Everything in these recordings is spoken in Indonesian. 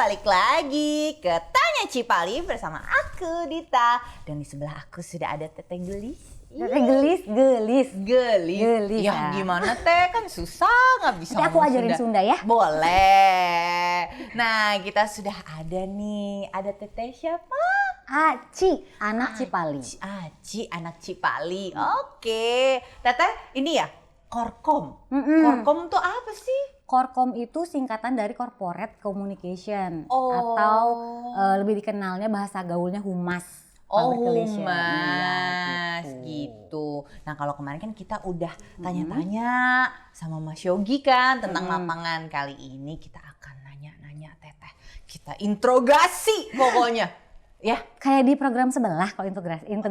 balik lagi ke Tanya Cipali bersama aku Dita. Dan di sebelah aku sudah ada Teteh Gelis. Teteh gelis. Ya gimana Teh, kan susah nggak bisa. Nanti aku ajarin Sunda ya. Boleh. Nah kita sudah ada nih, ada Teteh siapa? Aci, anak Cipali. Aci, anak Cipali. Oke. Teteh ini ya, Korkom. Korkom tuh apa sih? Korkom itu singkatan dari Corporate Communication atau lebih dikenalnya bahasa gaulnya humas. Humas gitu. Nah kalau kemarin kan kita udah tanya-tanya sama Mas Yogi kan tentang lapangan. Kali ini kita akan nanya-nanya Teteh. Kita interogasi pokoknya. Ya, kayak di program sebelah kalau interogasi.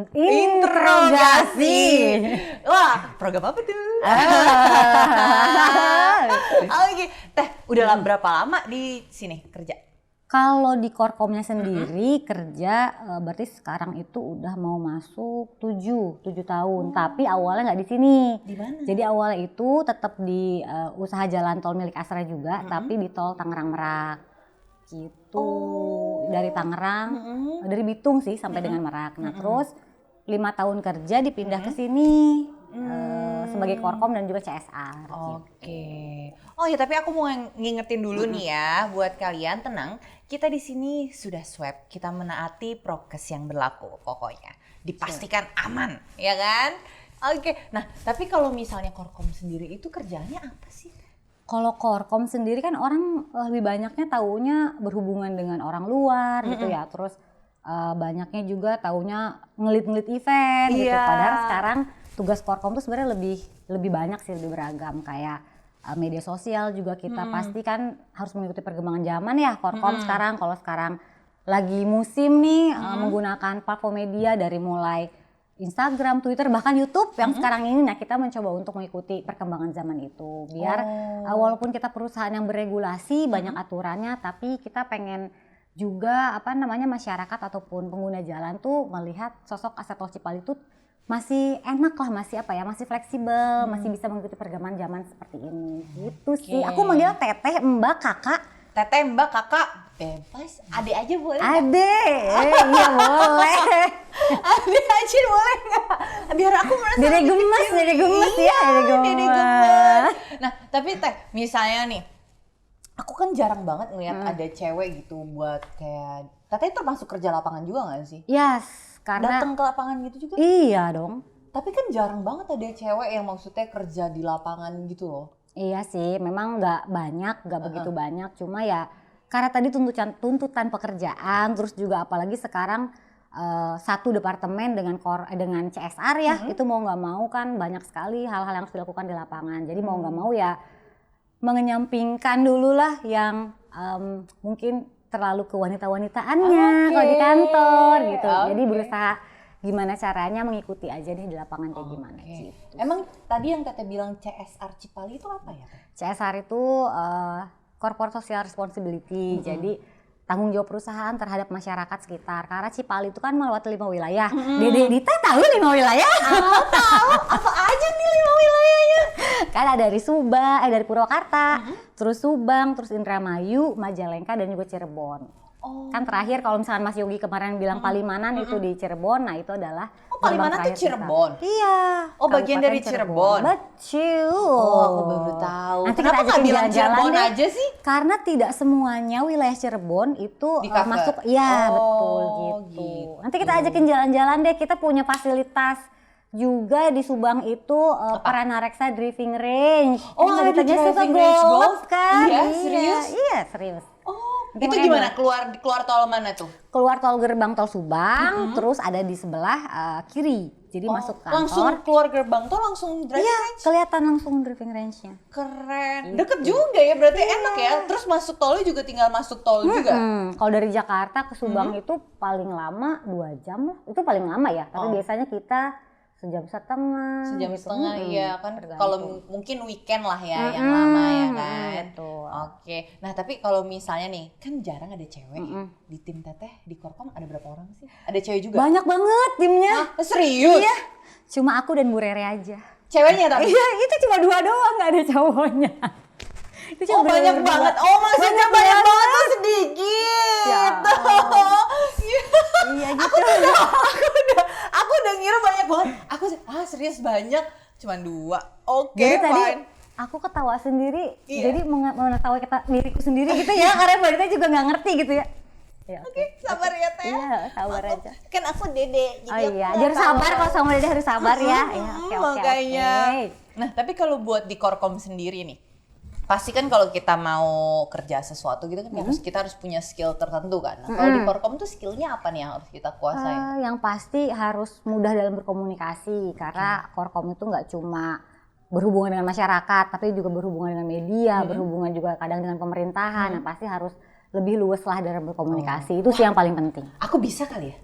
Wah, program apa tuh? Oke, Teh, udah berapa lama di sini kerja? Kalau di Korkomnya sendiri kerja berarti sekarang itu udah mau masuk 7 tahun. Tapi awalnya nggak di sini. Di mana? Jadi awalnya itu tetap di usaha jalan tol milik Astra juga, tapi di tol Tangerang Merak. Gitu. Dari Tangerang, dari Bitung sih sampai dengan Merak. Nah, terus 5 tahun kerja dipindah ke sini sebagai Korkom dan juga CSR. Oke. Oh ya, tapi aku mau ngingetin dulu nih ya buat kalian, tenang. Kita di sini sudah swab, kita menaati prokes yang berlaku pokoknya. Dipastikan aman, ya kan? Oke. Nah, tapi kalau misalnya Korkom sendiri itu kerjanya apa sih? Kalau Korkom sendiri kan orang lebih banyaknya taunya berhubungan dengan orang luar gitu ya. Terus banyaknya juga taunya ngelit-ngelit event gitu. Padahal sekarang tugas Korkom tuh sebenarnya lebih banyak sih, lebih beragam. Kayak media sosial juga kita pasti kan harus mengikuti perkembangan zaman ya. Korkom sekarang, kalau sekarang lagi musim nih menggunakan platform media dari mulai Instagram, Twitter, bahkan YouTube yang sekarang ini. Nah, kita mencoba untuk mengikuti perkembangan zaman itu. Biar walaupun kita perusahaan yang beregulasi, banyak aturannya, tapi kita pengen juga masyarakat ataupun pengguna jalan tuh melihat sosok Aset Tol Cipali itu masih enak lah, masih fleksibel, masih bisa mengikuti perkembangan zaman seperti ini. Gitu sih. Aku manggil Teteh, Mbak, Kakak. Teteh, Mbak, Kakak, bebas. Adek aja boleh nggak? Adek, iya boleh. Adek aja boleh nggak? Biar aku merasa Dede gemes ya. Dede gemes. Nah, tapi Teh, misalnya nih, aku kan jarang banget ngeliat ada cewek gitu buat kayak, Teteh termasuk kerja lapangan juga nggak sih? Yes, karena datang ke lapangan gitu juga? Iya dong. Tapi kan jarang banget ada cewek yang maksudnya kerja di lapangan gitu loh. Iya sih, memang nggak begitu banyak. Cuma ya karena tadi tuntutan pekerjaan, terus juga apalagi sekarang satu departemen dengan CSR ya, itu mau nggak mau kan banyak sekali hal-hal yang harus dilakukan di lapangan. Jadi mau nggak mau ya mengenyampingkan dulu lah yang mungkin terlalu kewanita-wanitaannya kalau di kantor gitu. Jadi berusaha gimana caranya mengikuti aja deh di lapangan kayak gimana gitu. Emang tadi yang Teteh bilang CSR Cipali itu apa ya? CSR itu Corporate Social Responsibility. Jadi tanggung jawab perusahaan terhadap masyarakat sekitar. Karena Cipali itu kan melewati 5 wilayah. Dede Dita tahu 5 wilayah? Tahu. Apa aja nih 5 wilayahnya? Kan ada dari Purwakarta, terus Subang, terus Indramayu, Majalengka dan juga Cirebon. Kan terakhir kalau misalkan Mas Yogi kemarin bilang Palimanan itu di Cirebon, nah itu adalah Palimanan itu Cirebon? Iya. Bagian dari Cirebon? Betul. Aku baru tahu. Nanti Kenapa kita nggak bilang jalan-jalan Cirebon deh. aja sih? Karena tidak semuanya wilayah Cirebon itu masuk. Iya betul gitu. Nanti kita ajakin jalan-jalan deh, kita punya fasilitas juga di Subang itu Paranareksa Driving Range. Ada driving range golf kan? Iya, serius? Iya, serius. Itu gimana? Keluar tol mana tuh? Keluar tol gerbang tol Subang, terus ada di sebelah kiri. Jadi masuk kantor. Langsung keluar gerbang tol langsung driving range? Kelihatan langsung driving range-nya. Keren. Deket juga ya, berarti enak ya. Terus masuk tolnya juga tinggal masuk tol juga? Kalau dari Jakarta ke Subang itu paling lama 2 jam lah. Itu paling lama ya. Tapi biasanya kita sejam setengah. Iya kan. Kalau mungkin weekend lah ya yang lama ya kan. Betul. Oke. Nah tapi kalau misalnya nih, kan jarang ada cewek ya. Di tim Teteh, di Korkom ada berapa orang sih? Ada cewek juga? Banyak banget timnya. Serius? Iya. Cuma aku dan Bu Rere aja. Ceweknya tapi? Iya, itu cuma 2 doang, nggak ada cowoknya. Itu cuma Oh banyak bener-bener banget. berdua. Oh maksudnya banyak banget tuh sedikit. Ya iya gitu. Aku udah ngira banyak banget. Aku serius banyak. Cuman 2. Oke, Jadi tadi fine. aku ketawa sendiri, Iya. jadi mengetahui diriku sendiri gitu ya, karena Mbak Dita juga nggak ngerti gitu ya. Ya oke. Sabar ya Teh. Iya, sabar aja. Kan aku Dede. Oh iya, jadi harus sabar kalau sama Dede harus sabar ya. Ya oke oke Makanya. oke. Nah, tapi kalau buat di Korkom sendiri nih, pasti kan kalau kita mau kerja sesuatu gitu kan kita harus punya skill tertentu kan. Nah, kalau di Korkom tuh skillnya apa nih yang harus kita kuasain? Yang pasti harus mudah dalam berkomunikasi, karena Korkom itu nggak cuma berhubungan dengan masyarakat, tapi juga berhubungan dengan media, berhubungan juga kadang dengan pemerintahan. Nah, pasti harus lebih luas lah dalam berkomunikasi. Itu sih yang paling penting. Aku bisa kali ya?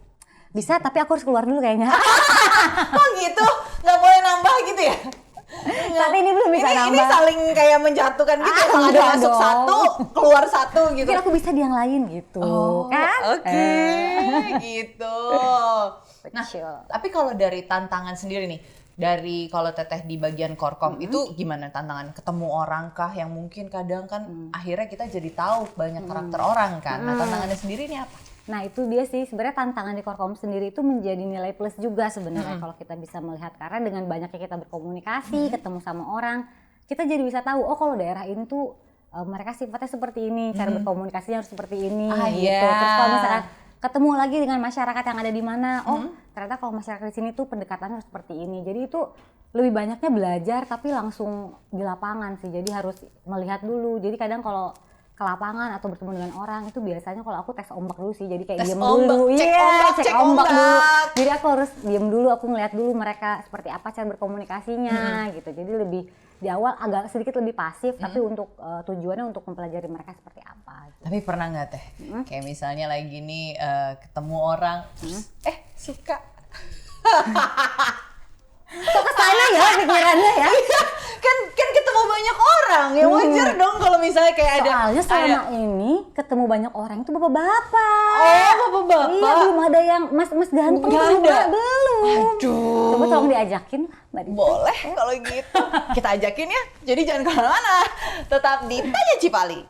Bisa, tapi aku harus keluar dulu kayaknya. Kok gitu? Nggak boleh nambah gitu ya? Saat ini belum bisa nambah. Ini saling kayak menjatuhkan gitu ya, kalau ada enggak masuk dong. 1, keluar 1 gitu. Mungkin aku bisa di yang lain gitu, kan? Oke, gitu. Nah, Betul. tapi kalau dari tantangan sendiri nih, dari kalau Teteh di bagian Korkom itu gimana tantangan? Ketemu orang kah yang mungkin kadang kan akhirnya kita jadi tahu banyak karakter orang kan. Nah, tantangannya sendiri ini apa? Nah itu dia sih sebenarnya tantangan di Korkom sendiri itu menjadi nilai plus juga sebenarnya kalau kita bisa melihat, karena dengan banyaknya kita berkomunikasi, ketemu sama orang, kita jadi bisa tahu oh kalau daerah ini tuh mereka sifatnya seperti ini, cara berkomunikasinya harus seperti ini gitu. Iya. Terus kalau misalkan ketemu lagi dengan masyarakat yang ada di mana, oh ternyata kalau masyarakat di sini tuh pendekatannya harus seperti ini. Jadi itu lebih banyaknya belajar tapi langsung di lapangan sih. Jadi harus melihat dulu. Jadi kadang kalau ke lapangan atau bertemu dengan orang itu biasanya kalau aku tes ombak dulu sih, jadi kayak Tes diem ombak, dulu, cek iya ombak, cek cek ombak dulu. ombak. Jadi aku harus diem dulu, aku ngeliat dulu mereka seperti apa cara berkomunikasinya gitu. Jadi lebih di awal agak sedikit lebih pasif, tapi untuk tujuannya untuk mempelajari mereka seperti apa. Gitu. Tapi pernah nggak Teh? Kayak misalnya lagi nih ketemu orang, terus, suka. Kok kesana ya pikirannya ya? kan ketemu banyak orang ya wajar dong kalau misalnya kayak ada. Soalnya selama ini ketemu banyak orang itu bapak-bapak. Oh, bapak-bapak. Iya, belum ada yang mas-mas ganteng Nggak juga, ada. belum. Aduh. Coba tolong diajakin Mbak Dita. Boleh kalau gitu. Kita ajakin ya. Jadi jangan kemana-mana. Tetap di Tanya Cipali.